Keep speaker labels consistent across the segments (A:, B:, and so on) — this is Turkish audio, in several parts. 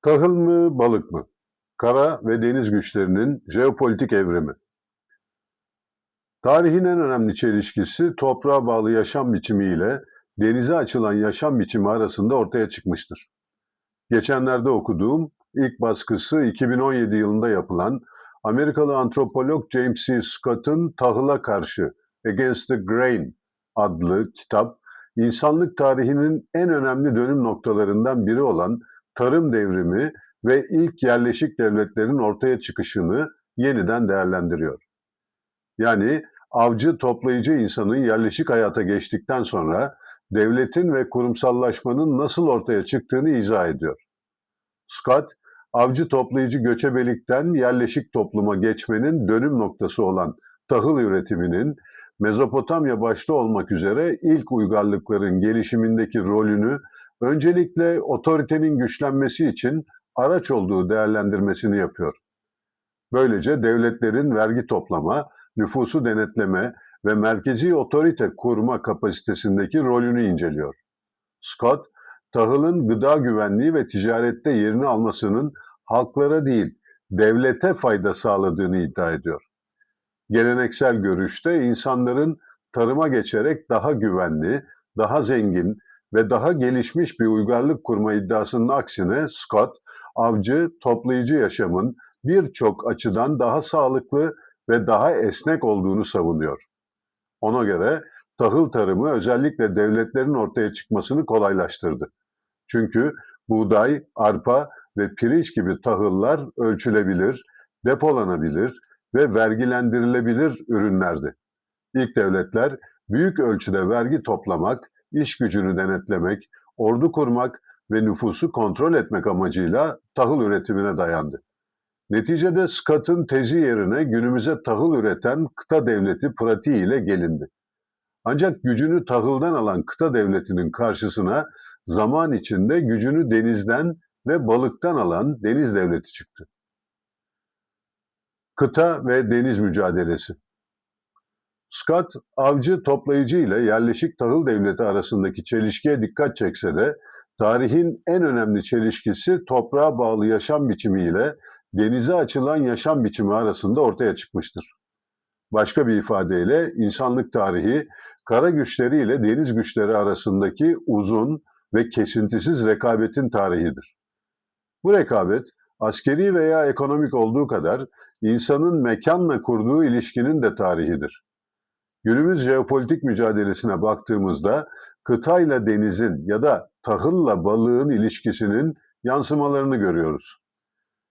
A: Tahıl mı, balık mı? Kara ve deniz güçlerinin jeopolitik evrimi. Tarihin en önemli çelişkisi toprağa bağlı yaşam biçimiyle denize açılan yaşam biçimi arasında ortaya çıkmıştır. Geçenlerde okuduğum ilk baskısı 2017 yılında yapılan Amerikalı antropolog James C. Scott'ın Tahıla Karşı Against the Grain adlı kitap, insanlık tarihinin en önemli dönüm noktalarından biri olan tarım devrimi ve ilk yerleşik devletlerin ortaya çıkışını yeniden değerlendiriyor. Yani avcı toplayıcı insanın yerleşik hayata geçtikten sonra devletin ve kurumsallaşmanın nasıl ortaya çıktığını izah ediyor. Scott, avcı toplayıcı göçebelikten yerleşik topluma geçmenin dönüm noktası olan tahıl üretiminin Mezopotamya başta olmak üzere ilk uygarlıkların gelişimindeki rolünü öncelikle otoritenin güçlenmesi için araç olduğu değerlendirmesini yapıyor. Böylece devletlerin vergi toplama, nüfusu denetleme ve merkezi otorite kurma kapasitesindeki rolünü inceliyor. Scott, tahılın gıda güvenliği ve ticarette yerini almasının halklara değil, devlete fayda sağladığını iddia ediyor. Geleneksel görüşte insanların tarıma geçerek daha güvenli, daha zengin ve daha gelişmiş bir uygarlık kurma iddiasının aksine Scott, avcı, toplayıcı yaşamın birçok açıdan daha sağlıklı ve daha esnek olduğunu savunuyor. Ona göre tahıl tarımı özellikle devletlerin ortaya çıkmasını kolaylaştırdı. Çünkü buğday, arpa ve pirinç gibi tahıllar ölçülebilir, depolanabilir ve vergilendirilebilir ürünlerdi. İlk devletler büyük ölçüde vergi toplamak, iş gücünü denetlemek, ordu kurmak ve nüfusu kontrol etmek amacıyla tahıl üretimine dayandı. Neticede Scott'ın tezi yerine günümüze tahıl üreten kıta devleti pratiğiyle gelindi. Ancak gücünü tahıldan alan kıta devletinin karşısına zaman içinde gücünü denizden ve balıktan alan deniz devleti çıktı. Kıta ve deniz mücadelesi. Scott, avcı toplayıcı ile yerleşik tahıl devleti arasındaki çelişkiye dikkat çekse de tarihin en önemli çelişkisi toprağa bağlı yaşam biçimi ile denize açılan yaşam biçimi arasında ortaya çıkmıştır. Başka bir ifadeyle insanlık tarihi kara güçleri ile deniz güçleri arasındaki uzun ve kesintisiz rekabetin tarihidir. Bu rekabet askeri veya ekonomik olduğu kadar insanın mekanla kurduğu ilişkinin de tarihidir. Günümüz jeopolitik mücadelesine baktığımızda kıtayla denizin ya da tahılla balığın ilişkisinin yansımalarını görüyoruz.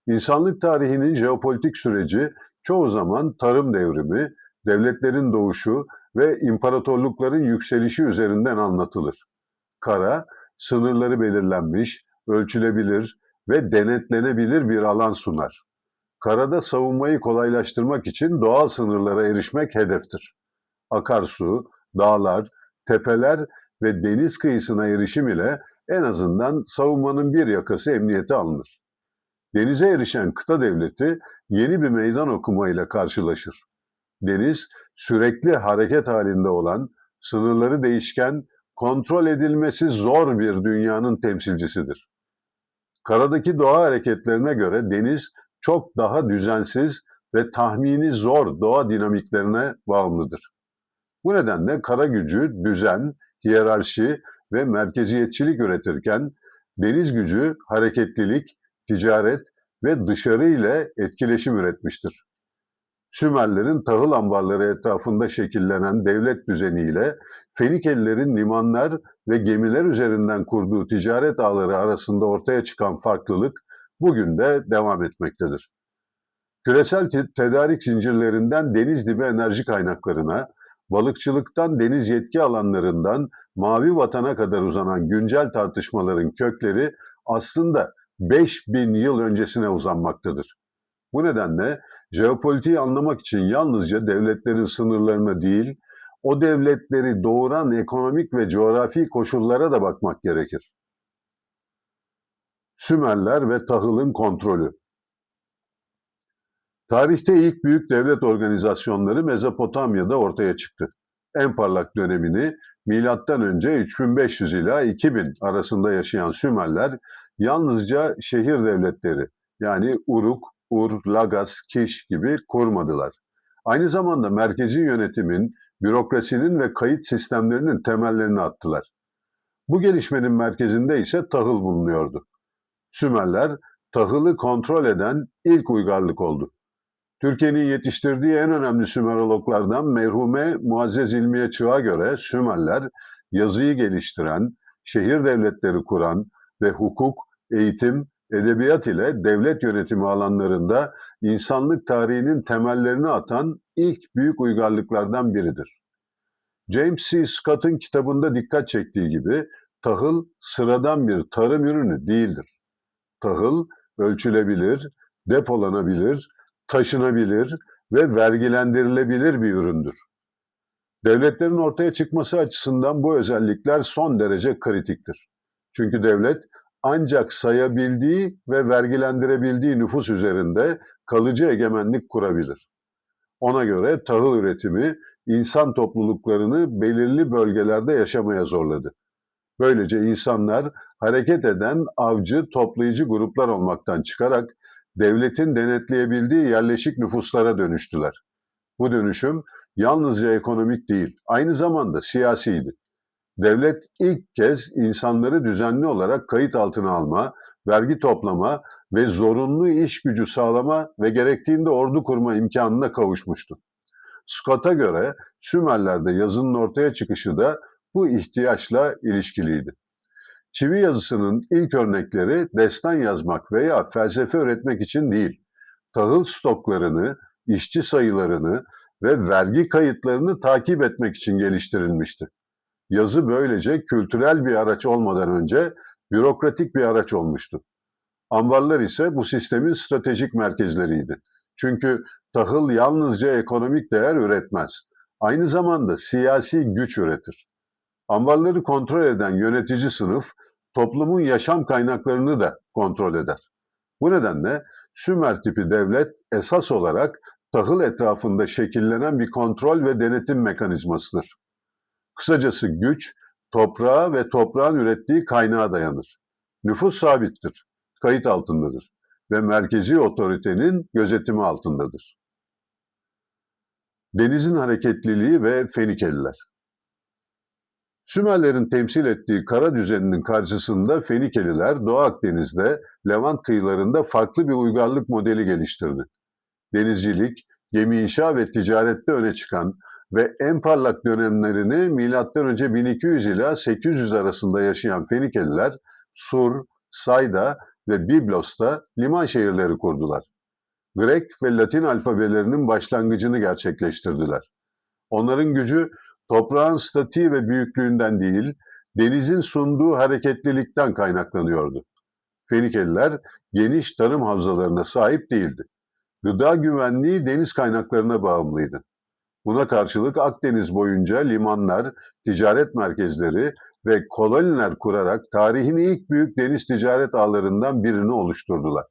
A: İnsanlık tarihinin jeopolitik süreci çoğu zaman tarım devrimi, devletlerin doğuşu ve imparatorlukların yükselişi üzerinden anlatılır. Kara, sınırları belirlenmiş, ölçülebilir ve denetlenebilir bir alan sunar. Karada savunmayı kolaylaştırmak için doğal sınırlara erişmek hedeftir. Akarsu, dağlar, tepeler ve deniz kıyısına erişim ile en azından savunmanın bir yakası emniyete alınır. Denize erişen kıta devleti yeni bir meydan okumayla karşılaşır. Deniz, sürekli hareket halinde olan, sınırları değişken, kontrol edilmesi zor bir dünyanın temsilcisidir. Karadaki doğa hareketlerine göre deniz çok daha düzensiz ve tahmini zor doğa dinamiklerine bağımlıdır. Bu nedenle kara gücü düzen, hiyerarşi ve merkeziyetçilik üretirken deniz gücü hareketlilik, ticaret ve dışarı ile etkileşim üretmiştir. Sümerlerin tahıl ambarları etrafında şekillenen devlet düzeniyle Fenikelilerin limanlar ve gemiler üzerinden kurduğu ticaret ağları arasında ortaya çıkan farklılık bugün de devam etmektedir. Küresel tedarik zincirlerinden deniz dibi enerji kaynaklarına, balıkçılıktan deniz yetki alanlarından mavi vatana kadar uzanan güncel tartışmaların kökleri aslında 5000 yıl öncesine uzanmaktadır. Bu nedenle jeopolitiği anlamak için yalnızca devletlerin sınırlarına değil, o devletleri doğuran ekonomik ve coğrafi koşullara da bakmak gerekir. Sümerler ve tahılın kontrolü. Tarihte ilk büyük devlet organizasyonları Mezopotamya'da ortaya çıktı. en parlak dönemini M.Ö. 3500 ila 2000 arasında yaşayan Sümerler yalnızca şehir devletleri yani Uruk, Ur, Lagas, Kiş gibi kurmadılar. Aynı zamanda merkezi yönetimin, bürokrasinin ve kayıt sistemlerinin temellerini attılar. Bu gelişmenin merkezinde ise tahıl bulunuyordu. Sümerler tahılı kontrol eden ilk uygarlık oldu. Türkiye'nin yetiştirdiği en önemli Sümerologlardan merhume Muazzez İlmiye Çık'a göre Sümerler yazıyı geliştiren, şehir devletleri kuran ve hukuk, eğitim, edebiyat ile devlet yönetimi alanlarında insanlık tarihinin temellerini atan ilk büyük uygarlıklardan biridir. James C. Scott'ın kitabında dikkat çektiği gibi tahıl sıradan bir tarım ürünü değildir. Tahıl ölçülebilir, depolanabilir, taşınabilir ve vergilendirilebilir bir üründür. Devletlerin ortaya çıkması açısından bu özellikler son derece kritiktir. Çünkü devlet ancak sayabildiği ve vergilendirebildiği nüfus üzerinde kalıcı egemenlik kurabilir. Ona göre tahıl üretimi insan topluluklarını belirli bölgelerde yaşamaya zorladı. Böylece insanlar hareket eden avcı, toplayıcı gruplar olmaktan çıkarak devletin denetleyebildiği yerleşik nüfuslara dönüştüler. Bu dönüşüm yalnızca ekonomik değil, aynı zamanda siyasiydi. Devlet ilk kez insanları düzenli olarak kayıt altına alma, vergi toplama ve zorunlu iş gücü sağlama ve gerektiğinde ordu kurma imkanına kavuşmuştu. Scott'a göre Sümerler'de yazının ortaya çıkışı da bu ihtiyaçla ilişkiliydi. Çivi yazısının ilk örnekleri destan yazmak veya felsefe öğretmek için değil, tahıl stoklarını, işçi sayılarını ve vergi kayıtlarını takip etmek için geliştirilmişti. Yazı böylece kültürel bir araç olmadan önce bürokratik bir araç olmuştu. Ambarlar ise bu sistemin stratejik merkezleriydi. Çünkü tahıl yalnızca ekonomik değer üretmez. Aynı zamanda siyasi güç üretir. Ambarları kontrol eden yönetici sınıf, toplumun yaşam kaynaklarını da kontrol eder. Bu nedenle Sümer tipi devlet esas olarak tahıl etrafında şekillenen bir kontrol ve denetim mekanizmasıdır. Kısacası güç, toprağa ve toprağın ürettiği kaynağa dayanır. Nüfus sabittir, kayıt altındadır ve merkezi otoritenin gözetimi altındadır. Denizin hareketliliği ve Fenikeliler. Sümerlerin temsil ettiği kara düzeninin karşısında Fenikeliler Doğu Akdeniz'de Levant kıyılarında farklı bir uygarlık modeli geliştirdi. Denizcilik, gemi inşa ve ticarette öne çıkan ve en parlak dönemlerini M.Ö. 1200 ila 800 arasında yaşayan Fenikeliler Sur, Sayda ve Biblos'ta liman şehirleri kurdular. Grek ve Latin alfabelerinin başlangıcını gerçekleştirdiler. Onların gücü toprağın statiği ve büyüklüğünden değil, denizin sunduğu hareketlilikten kaynaklanıyordu. Fenikeliler geniş tarım havzalarına sahip değildi. Gıda güvenliği deniz kaynaklarına bağımlıydı. Buna karşılık Akdeniz boyunca limanlar, ticaret merkezleri ve koloniler kurarak tarihin ilk büyük deniz ticaret ağlarından birini oluşturdular.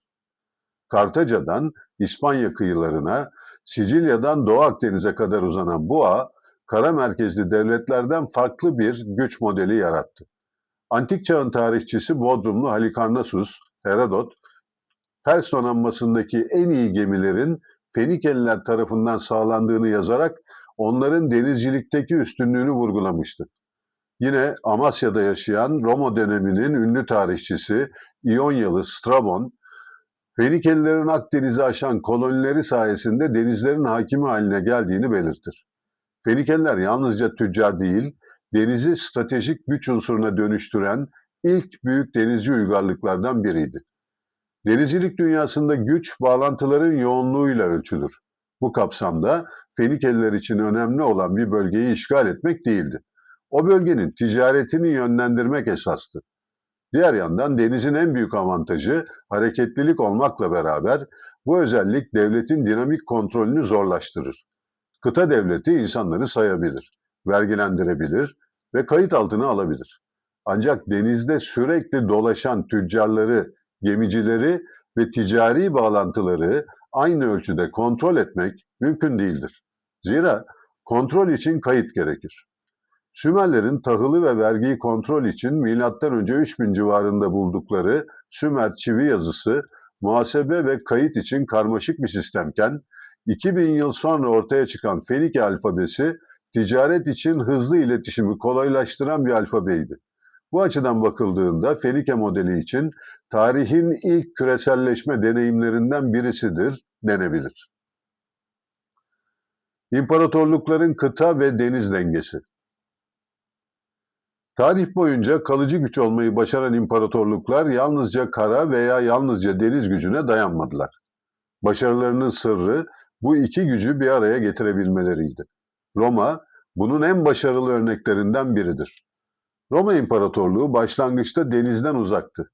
A: Kartaca'dan İspanya kıyılarına, Sicilya'dan Doğu Akdeniz'e kadar uzanan bu ağ, kara merkezli devletlerden farklı bir güç modeli yarattı. Antik çağın tarihçisi Bodrumlu Halikarnassus, Herodot, Pers donanmasındaki en iyi gemilerin Fenikeliler tarafından sağlandığını yazarak onların denizcilikteki üstünlüğünü vurgulamıştı. Yine Amasya'da yaşayan Roma döneminin ünlü tarihçisi İonyalı Strabon, Fenikelilerin Akdeniz'i aşan kolonileri sayesinde denizlerin hakimi haline geldiğini belirtir. Fenikeliler yalnızca tüccar değil, denizi stratejik güç unsuruna dönüştüren ilk büyük denizci uygarlıklardan biriydi. Denizcilik dünyasında güç, bağlantıların yoğunluğuyla ölçülür. Bu kapsamda Fenikeliler için önemli olan bir bölgeyi işgal etmek değildi. O bölgenin ticaretini yönlendirmek esastı. Diğer yandan denizin en büyük avantajı hareketlilik olmakla beraber bu özellik devletin dinamik kontrolünü zorlaştırır. Kıta devleti insanları sayabilir, vergilendirebilir ve kayıt altına alabilir. Ancak denizde sürekli dolaşan tüccarları, gemicileri ve ticari bağlantıları aynı ölçüde kontrol etmek mümkün değildir. Zira Kontrol için kayıt gerekir. Sümerlerin tahılı ve vergiyi kontrol için M.Ö. 3000 civarında buldukları Sümer çivi yazısı, muhasebe ve kayıt için karmaşık bir sistemken, 2000 yıl sonra ortaya çıkan Fenike alfabesi, ticaret için hızlı iletişimi kolaylaştıran bir alfabeydi. Bu açıdan bakıldığında Fenike modeli için tarihin ilk küreselleşme deneyimlerinden birisidir denebilir. İmparatorlukların kıta ve deniz dengesi. Tarih boyunca kalıcı güç olmayı başaran imparatorluklar yalnızca kara veya yalnızca deniz gücüne dayanmadılar. Başarılarının sırrı bu iki gücü bir araya getirebilmeleriydi. Roma bunun en başarılı örneklerinden biridir. Roma İmparatorluğu başlangıçta denizden uzaktı.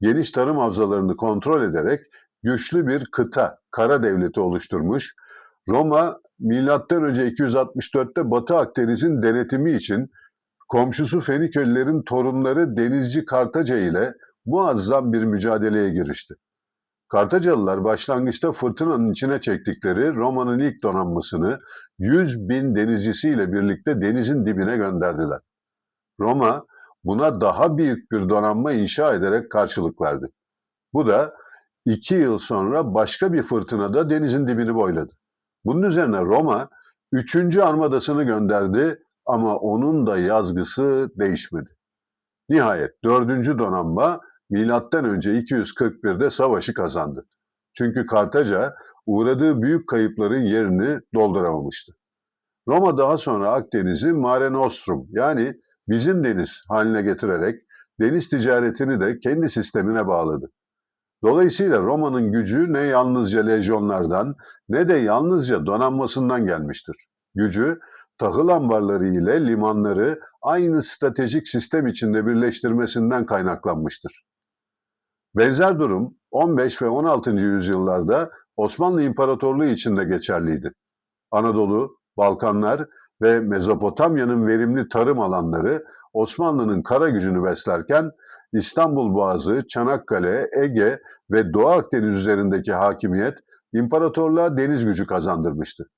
A: Geniş tarım havzalarını kontrol ederek güçlü bir kıta, kara devleti oluşturmuş. Roma M.Ö. 264'te Batı Akdeniz'in denetimi için komşusu Fenikelilerin torunları denizci Kartaca ile muazzam bir mücadeleye girişti. Kartacalılar başlangıçta fırtınanın içine çektikleri Roma'nın ilk donanmasını 100.000 denizcisiyle birlikte denizin dibine gönderdiler. Roma buna daha büyük bir donanma inşa ederek karşılık verdi. Bu da 2 yıl sonra başka bir fırtınada denizin dibini boyladı. Bunun üzerine Roma 3. armadasını gönderdi ama onun da yazgısı değişmedi. Nihayet 4. donanma M.Ö. 241'de savaşı kazandı. Çünkü Kartaca uğradığı büyük kayıpların yerini dolduramamıştı. Roma daha sonra Akdeniz'i Mare Nostrum yani bizim deniz haline getirerek deniz ticaretini de kendi sistemine bağladı. Dolayısıyla Roma'nın gücü ne yalnızca lejyonlardan ne de yalnızca donanmasından gelmiştir. Gücü tahıl ambarları ile limanları aynı stratejik sistem içinde birleştirmesinden kaynaklanmıştır. Benzer durum 15 ve 16. yüzyıllarda Osmanlı İmparatorluğu için de geçerliydi. Anadolu, Balkanlar ve Mezopotamya'nın verimli tarım alanları Osmanlı'nın kara gücünü beslerken İstanbul Boğazı, Çanakkale, Ege ve Doğu Akdeniz üzerindeki hakimiyet imparatorluğa deniz gücü kazandırmıştı.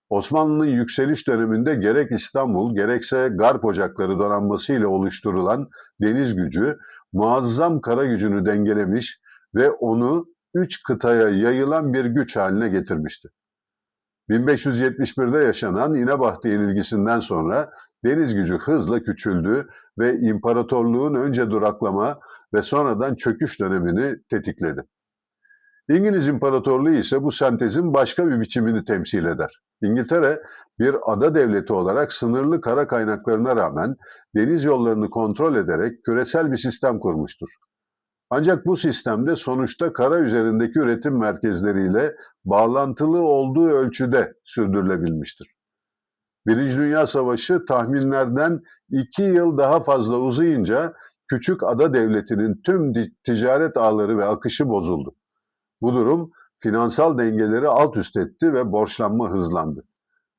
A: Osmanlı'nın yükseliş döneminde gerek İstanbul gerekse Garp Ocakları donanması ile oluşturulan deniz gücü muazzam kara gücünü dengelemiş ve onu 3 kıtaya yayılan bir güç haline getirmişti. 1571'de yaşanan İnebahtı yenilgisinden sonra deniz gücü hızla küçüldü ve imparatorluğun önce duraklama ve sonradan çöküş dönemini tetikledi. İngiliz İmparatorluğu ise bu sentezin başka bir biçimini temsil eder. İngiltere bir ada devleti olarak sınırlı kara kaynaklarına rağmen deniz yollarını kontrol ederek küresel bir sistem kurmuştur. Ancak bu sistemde sonuçta kara üzerindeki üretim merkezleriyle bağlantılı olduğu ölçüde sürdürülebilmiştir. Birinci Dünya Savaşı tahminlerden 2 yıl daha fazla uzayınca küçük ada devletinin tüm ticaret ağları ve akışı bozuldu. Bu durum finansal dengeleri alt üst etti ve borçlanma hızlandı.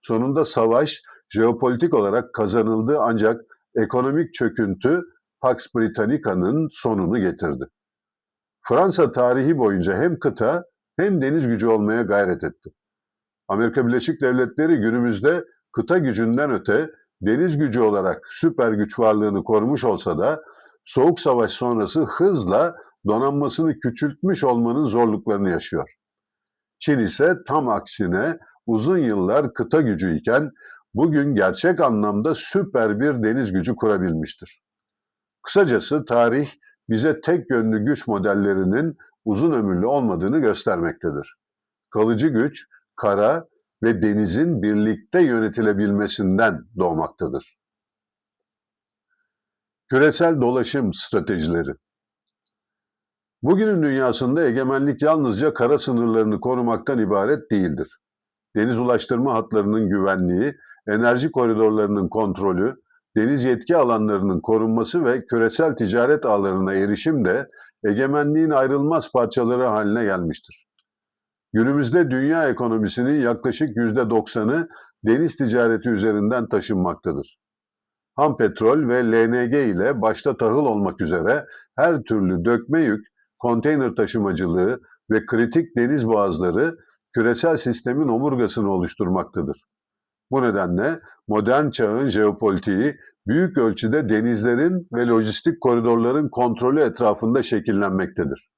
A: Sonunda savaş jeopolitik olarak kazanıldı ancak ekonomik çöküntü Pax Britannica'nın sonunu getirdi. Fransa tarihi boyunca hem kıta hem deniz gücü olmaya gayret etti. Amerika Birleşik Devletleri günümüzde kıta gücünden öte deniz gücü olarak süper güç varlığını korumuş olsa da Soğuk Savaş sonrası hızla donanmasını küçültmüş olmanın zorluklarını yaşıyor. Çin ise tam aksine uzun yıllar kıta gücüyken bugün gerçek anlamda süper bir deniz gücü kurabilmiştir. Kısacası tarih bize tek yönlü güç modellerinin uzun ömürlü olmadığını göstermektedir. Kalıcı güç, kara ve denizin birlikte yönetilebilmesinden doğmaktadır. Küresel dolaşım stratejileri. Bugünün dünyasında egemenlik yalnızca kara sınırlarını korumaktan ibaret değildir. Deniz ulaştırma hatlarının güvenliği, enerji koridorlarının kontrolü, deniz yetki alanlarının korunması ve küresel ticaret ağlarına erişim de egemenliğin ayrılmaz parçaları haline gelmiştir. Günümüzde dünya ekonomisinin yaklaşık %90'ı deniz ticareti üzerinden taşınmaktadır. Ham petrol ve LNG ile başta tahıl olmak üzere her türlü dökme yük, konteyner taşımacılığı ve kritik deniz boğazları küresel sistemin omurgasını oluşturmaktadır. Bu nedenle modern çağın jeopolitiği büyük ölçüde denizlerin ve lojistik koridorların kontrolü etrafında şekillenmektedir.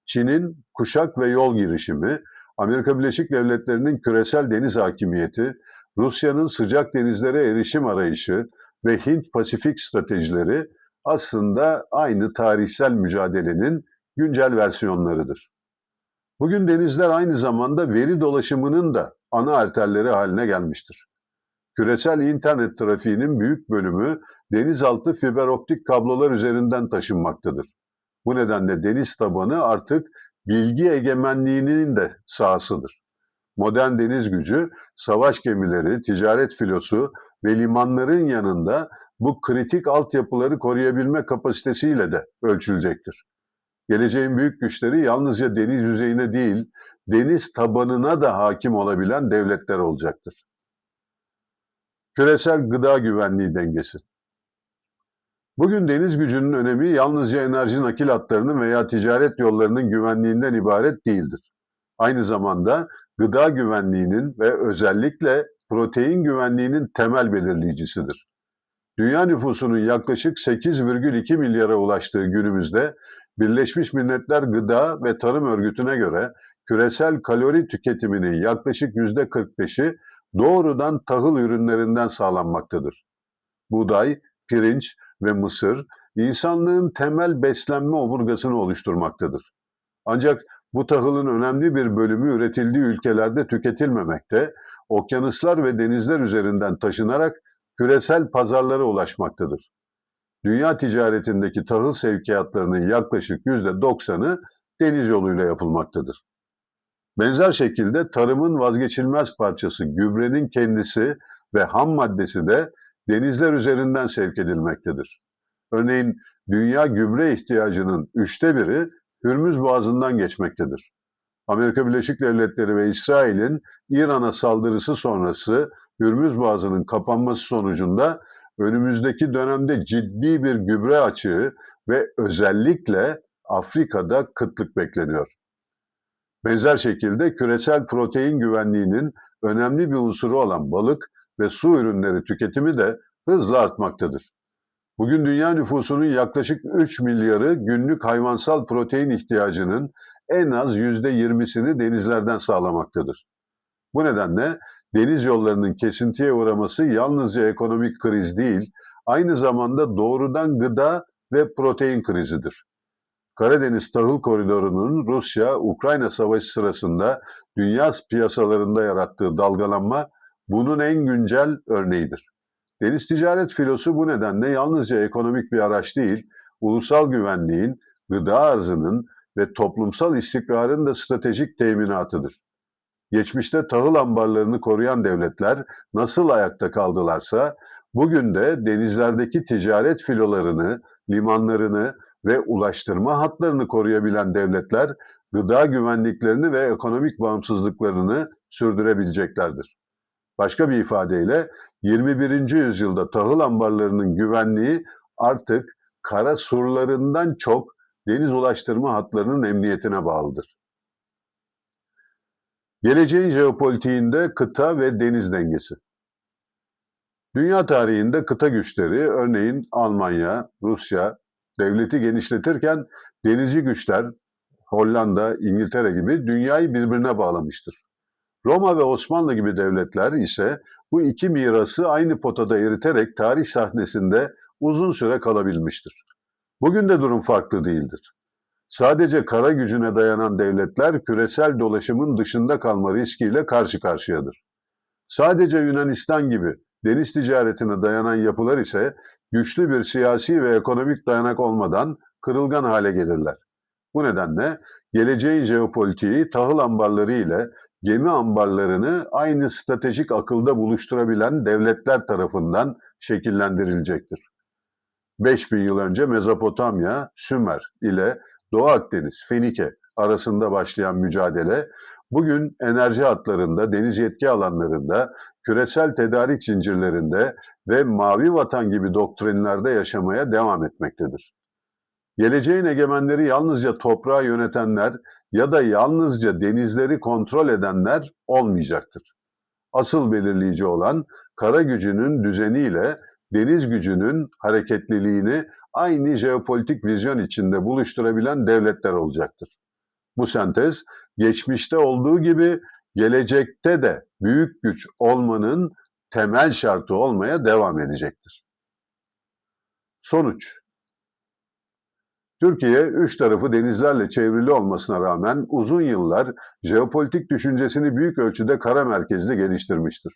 A: Çin'in kuşak ve yol girişimi, Amerika Birleşik Devletleri'nin küresel deniz hakimiyeti, Rusya'nın sıcak denizlere erişim arayışı ve Hint-Pasifik stratejileri aslında aynı tarihsel mücadelenin güncel versiyonlarıdır. Bugün denizler aynı zamanda veri dolaşımının da ana arterleri haline gelmiştir. Küresel internet trafiğinin büyük bölümü denizaltı fiber optik kablolar üzerinden taşınmaktadır. Bu nedenle deniz tabanı artık bilgi egemenliğinin de sahasıdır. Modern deniz gücü, savaş gemileri, ticaret filosu ve limanların yanında bu kritik altyapıları koruyabilme kapasitesiyle de ölçülecektir. Geleceğin büyük güçleri yalnızca deniz yüzeyine değil, deniz tabanına da hakim olabilen devletler olacaktır. Küresel gıda güvenliği dengesi. Bugün deniz gücünün önemi yalnızca enerji nakil hatlarının veya ticaret yollarının güvenliğinden ibaret değildir. Aynı zamanda gıda güvenliğinin ve özellikle protein güvenliğinin temel belirleyicisidir. Dünya nüfusunun yaklaşık 8,2 milyara ulaştığı günümüzde Birleşmiş Milletler Gıda ve Tarım Örgütü'ne göre küresel kalori tüketiminin yaklaşık %45'i doğrudan tahıl ürünlerinden sağlanmaktadır. Buğday, pirinç ve mısır insanlığın temel beslenme omurgasını oluşturmaktadır. Ancak bu tahılın önemli bir bölümü üretildiği ülkelerde tüketilmemekte, okyanuslar ve denizler üzerinden taşınarak küresel pazarlara ulaşmaktadır. Dünya ticaretindeki tahıl sevkiyatlarının yaklaşık %90'ı deniz yoluyla yapılmaktadır. Benzer şekilde tarımın vazgeçilmez parçası gübrenin kendisi ve ham maddesi de denizler üzerinden sevk edilmektedir. Örneğin dünya gübre ihtiyacının 1/3'ü Hürmüz Boğazı'ndan geçmektedir. Amerika Birleşik Devletleri ve İsrail'in İran'a saldırısı sonrası Hürmüz Boğazı'nın kapanması sonucunda önümüzdeki dönemde ciddi bir gübre açığı ve özellikle Afrika'da kıtlık bekleniyor. Benzer şekilde küresel protein güvenliğinin önemli bir unsuru olan balık ve su ürünleri tüketimi de hızla artmaktadır. Bugün dünya nüfusunun yaklaşık 3 milyarı günlük hayvansal protein ihtiyacının en az %20'sini denizlerden sağlamaktadır. Bu nedenle deniz yollarının kesintiye uğraması yalnızca ekonomik kriz değil, aynı zamanda doğrudan gıda ve protein krizidir. Karadeniz Tahıl Koridoru'nun Rusya-Ukrayna savaşı sırasında dünya piyasalarında yarattığı dalgalanma bunun en güncel örneğidir. Deniz ticaret filosu bu nedenle yalnızca ekonomik bir araç değil, ulusal güvenliğin, gıda arzının ve toplumsal istikrarın da stratejik teminatıdır. Geçmişte tahıl ambarlarını koruyan devletler nasıl ayakta kaldılarsa, bugün de denizlerdeki ticaret filolarını, limanlarını ve ulaştırma hatlarını koruyabilen devletler, gıda güvenliklerini ve ekonomik bağımsızlıklarını sürdürebileceklerdir. Başka bir ifadeyle 21. yüzyılda tahıl ambarlarının güvenliği artık kara surlarından çok deniz ulaştırma hatlarının emniyetine bağlıdır. Geleceğin jeopolitiğinde kıta ve deniz dengesi. Dünya tarihinde kıta güçleri, örneğin Almanya, Rusya, devleti genişletirken denizci güçler, Hollanda, İngiltere gibi dünyayı birbirine bağlamıştır. Roma ve Osmanlı gibi devletler ise bu iki mirası aynı potada eriterek tarih sahnesinde uzun süre kalabilmiştir. Bugün de durum farklı değildir. Sadece kara gücüne dayanan devletler küresel dolaşımın dışında kalma riskiyle karşı karşıyadır. Sadece Yunanistan gibi deniz ticaretine dayanan yapılar ise güçlü bir siyasi ve ekonomik dayanak olmadan kırılgan hale gelirler. Bu nedenle geleceğin jeopolitiği tahıl ambarları ile gemi ambarlarını aynı stratejik akılda buluşturabilen devletler tarafından şekillendirilecektir. 5000 yıl önce Mezopotamya, Sümer ile Doğu Akdeniz, Fenike arasında başlayan mücadele, bugün enerji hatlarında, deniz yetki alanlarında, küresel tedarik zincirlerinde ve Mavi Vatan gibi doktrinlerde yaşamaya devam etmektedir. Geleceğin egemenleri yalnızca toprağı yönetenler ya da yalnızca denizleri kontrol edenler olmayacaktır. asıl belirleyici olan kara gücünün düzeniyle deniz gücünün hareketliliğini aynı jeopolitik vizyon içinde buluşturabilen devletler olacaktır. Bu sentez geçmişte olduğu gibi gelecekte de büyük güç olmanın temel şartı olmaya devam edecektir. Sonuç: Türkiye, üç tarafı denizlerle çevrili olmasına rağmen uzun yıllar jeopolitik düşüncesini büyük ölçüde kara merkezli geliştirmiştir.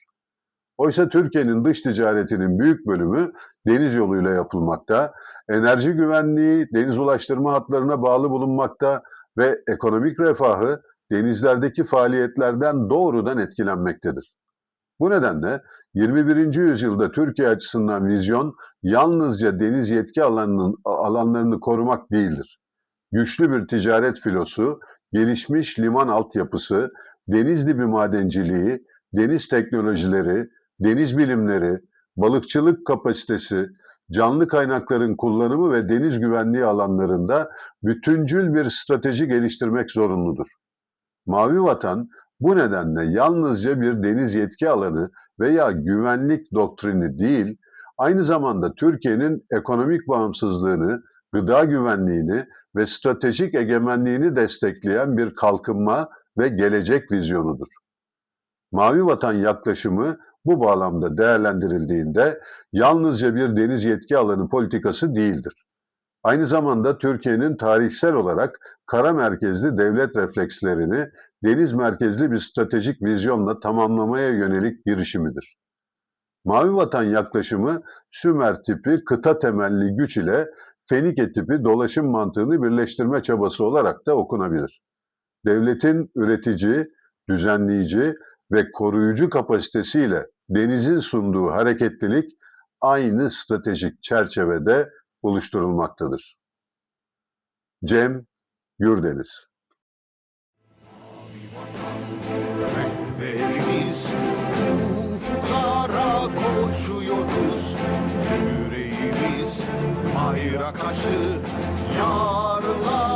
A: Oysa Türkiye'nin dış ticaretinin büyük bölümü deniz yoluyla yapılmakta, enerji güvenliği deniz ulaştırma hatlarına bağlı bulunmakta ve ekonomik refahı denizlerdeki faaliyetlerden doğrudan etkilenmektedir. Bu nedenle 21. yüzyılda Türkiye açısından vizyon yalnızca deniz yetki alanlarını korumak değildir. Güçlü bir ticaret filosu, gelişmiş liman altyapısı, deniz dibi madenciliği, deniz teknolojileri, deniz bilimleri, balıkçılık kapasitesi, canlı kaynakların kullanımı ve deniz güvenliği alanlarında bütüncül bir strateji geliştirmek zorunludur. Mavi Vatan bu nedenle yalnızca bir deniz yetki alanı veya güvenlik doktrini değil, aynı zamanda Türkiye'nin ekonomik bağımsızlığını, gıda güvenliğini ve stratejik egemenliğini destekleyen bir kalkınma ve gelecek vizyonudur. Mavi Vatan yaklaşımı bu bağlamda değerlendirildiğinde yalnızca bir deniz yetki alanı politikası değildir. Aynı zamanda Türkiye'nin tarihsel olarak kara merkezli devlet reflekslerini deniz merkezli bir stratejik vizyonla tamamlamaya yönelik girişimidir. Mavi Vatan yaklaşımı Sümer tipi kıta temelli güç ile Fenike tipi dolaşım mantığını birleştirme çabası olarak da okunabilir. Devletin üretici, düzenleyici ve koruyucu kapasitesiyle denizin sunduğu hareketlilik aynı stratejik çerçevede oluşturulmaktadır. Cem Gürdeniz.
B: Rehberimiz ufuklara koşuyoruz. Yüreğimiz bayrak açtı. Yarınlar